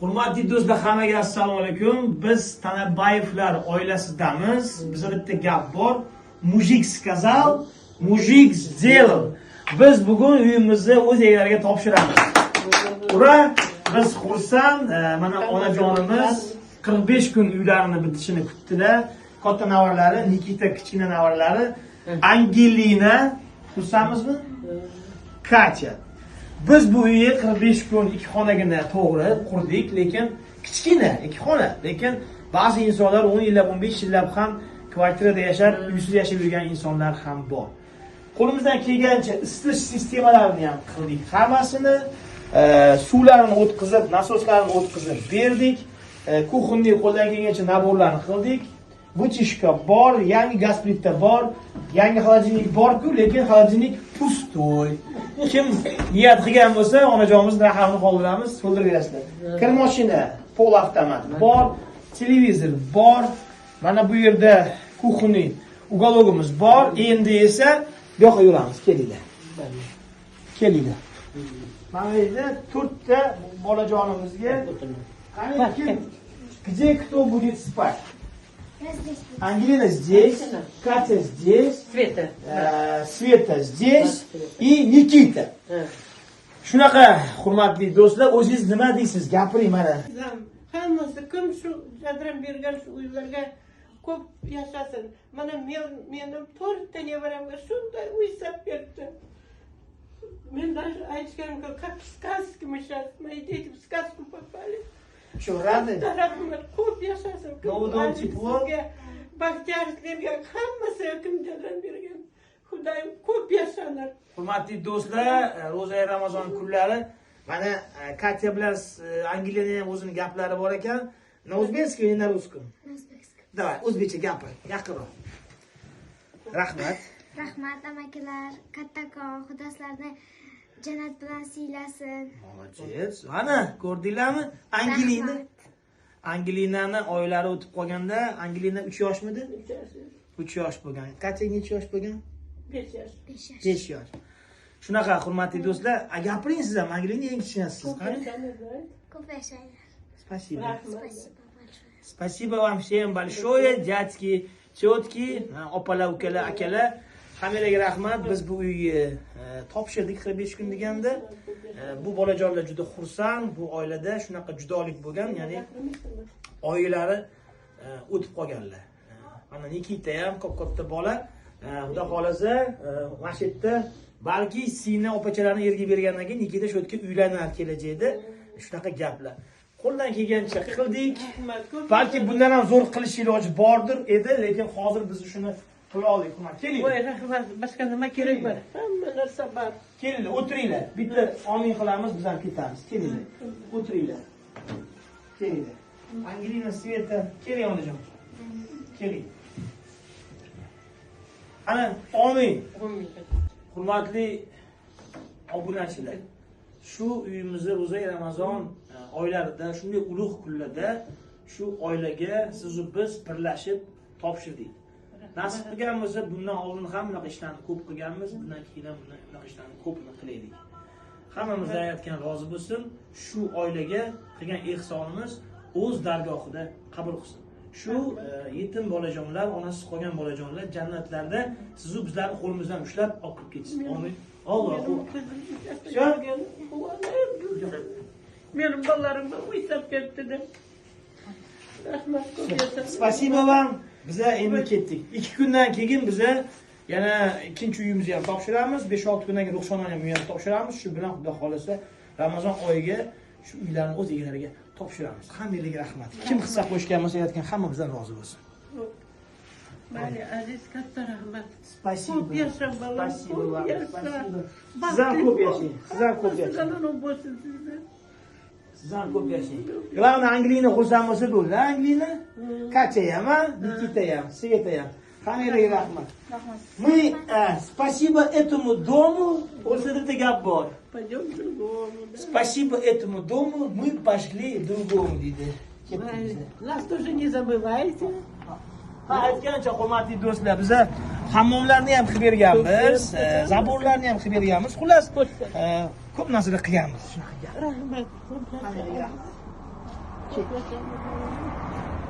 Hurmatli do'stlar, hammaga assalomu alaykum. Biz Tanabayevlar oilasidamiz. Bizda bitta gap bor. Mujik сказал, mujik сделал. Biz bugun uyimizni o'z egalariga topshiramiz. Ura! Biz xursand, mana onajonimiz 45 kun uylarini bitishini kutdilar. Katta navaralari, Nikita kichkina navaralari, Angelina, xursandmizmi? Katya. Biz bu uyni 45 kun ikki xonagina to'g'ri qurdik, lekin kichkina ikki xona. Lekin ba'zi insonlar 10 yillab, 15 yillab ham kvartirada yashab, uysiz yashab yurgan insonlar ham bor. Qo'limizdan kelgancha isitish sistemalarini ham qildik. Hammasini suvlarini o'tkazib, nasoslarini o'tkazib berdik. Kuxonning qo'ldan kelgancha naborlarni qildik. Vытяжка bor, yangi gaz plita bor, yangi xolodilnik bor-ku, lekin xolodilnik pustoy. Kim niyat qilgan bo'lsa, onajonimiz raqamini qoldiramiz, to'ldirib berasizlar. Kir mashina, pol avtomat bor, televizor bor. Mana bu yerda kuxonning uгологimiz bor. Endi esa bu yoqqa yuramiz, kelinglar. Kelinglar. Mana bu yerda 4 ta bolajonimizga qani kim где кто будет спать? Ангелина здесь, Катя здесь, Света здесь и Никита. Shunaqa, hurmatli do'stlar, o'zingiz nima deysiz? Gapiring mana. Hammasi kim shu jadram bergan shu uylarga ko'p yashasin. Mana mening 4 ta nevaramga shunday uy sap berdi. Men даже aytganimga, как в сказке мы сейчас, мои дети в сказку попали. Shu radi. Rahmat, ko'p yashasin. Novdan teplо. Baxtiyorliklarga hammasi kim jadram bergan. Xudoyim ko'p yashasin. Hurmatli do'stlar, ro'za Ramazon kunlari mana Katya bilan Angelina ham o'zining gaplari bor ekan. Na o'zbekskiy, na russkiy. Na o'zbekskiy. Davay, o'zbekcha gapir, yaqinroq. Rahmat. Rahmat amakilar, kattakon, Xudo sizlarni jannat bilan siylasin. Молодец. Ana, ko'rdinglarmi? Angelina. Angelinani oylari o'tib qolganda, Angelina 3 yoshmidi? 3 yosh bo'lgan. Katya necha yosh bo'lgan? 5 yosh. 5 yosh. Shunaqa, hurmatli do'stlar, gapiring siz ham, Angelina eng kichkinasiz. Ko'p yashanglar. Спасибо. Спасибо большое. Спасибо вам всем большое, дядьки, тетки, opalar, ukalar, akalar. Hammalarga rahmat. Biz bu uyni topshirdik 45 kun deganda. Bu bolajonlar juda xursand. Bu oilada shunaqa judolik bo'lgan, ya'ni oilalari o'tib qolganlar. Mana Nikita ham katta bola. Xudo xolasa, mana shu yerda balki singli opachalarni erga bergandan keyin Nikita shu yerga uylanar kelajakda. Shunaqa gaplar. Qo'ldan kelgancha qildik. Balki bundan ham zo'r qilish iloji bordir edi, lekin hozir biz shuni qila oldik. Keling. Voy, rahmat, boshqa nima kerak bor? Hamma narsa bor. Kelinglar, o'tiringlar. Bitta omin qilamiz, biz ham ketamiz. Kelinglar. O'tiringlar. Kelinglar. Angelina, Sveta, keling onajon. Keling. Ana, omin. Hurmatli obunachilar. Shu uyimizni ro'za Ramazon oylarida, shunday ulug' kunlarda shu oilaga siz va biz birlashib topshirdik. Nasib qilgan bo'lsa, bundan oldin ham bunaqa ishlarni ko'p qilganmiz, bundan keyin ham bunaqa ishlarni ko'pini qilaylik. Hammamiz aytgan rozi bo'lsin, shu oilaga qilgan ehsonimiz o'z dargohida qabul qilsin. Shu yetim bolajonlar, onasiz qolgan bolajonlar jannatlarda siz va bizlarni qo'limizdan ushlab olib kirib ketsin. Amin. Allohu akbar. Mening bolalarimga uy sap ketdi. Rahmat ko'p. Spasibo вам. Biza endi ketdik. 2 kundan keyin biza yana ikkinchi uyimizni ham topshiramiz. 5-6 kundan keyin ruxsonani ham uyini topshiramiz. Shu bilan Xudo xolasa Ramazon oyiga shu uylarni o'z egalariga topshiramiz. Hammalarga rahmat. Kim hissa qo'shgan bo'lsa, aytgan hammamizdan rozi bo'lsin. Mayli, aziz, katta rahmat. Spasibo. Ko'p yashang bolam. Spasibo вам. Spasibo. Siz ham ko'p yashang. Siz ham ko'p yashang. Salom bo'lsin sizga. Siz ham ko'p yashang. Главное, Angelina xursand bo'lsa bo'ldi. Angelina, Katya ham, Nikita ham, Sveta ham. Hammalarga rahmat. Мы спасибо этому дому, o'zida gap bor. Пойдем к другому. Спасибо этому дому, мы пошли к другому, deydi. Нас тоже не забывайте. Aytgancha, hurmatli do'stlar, biz hammomlarni ham qilib berganmiz, zaborlarni ham qilib berganmiz. Xullas, ko'p narsalar qilganmiz. Rahmat. Çekmesem.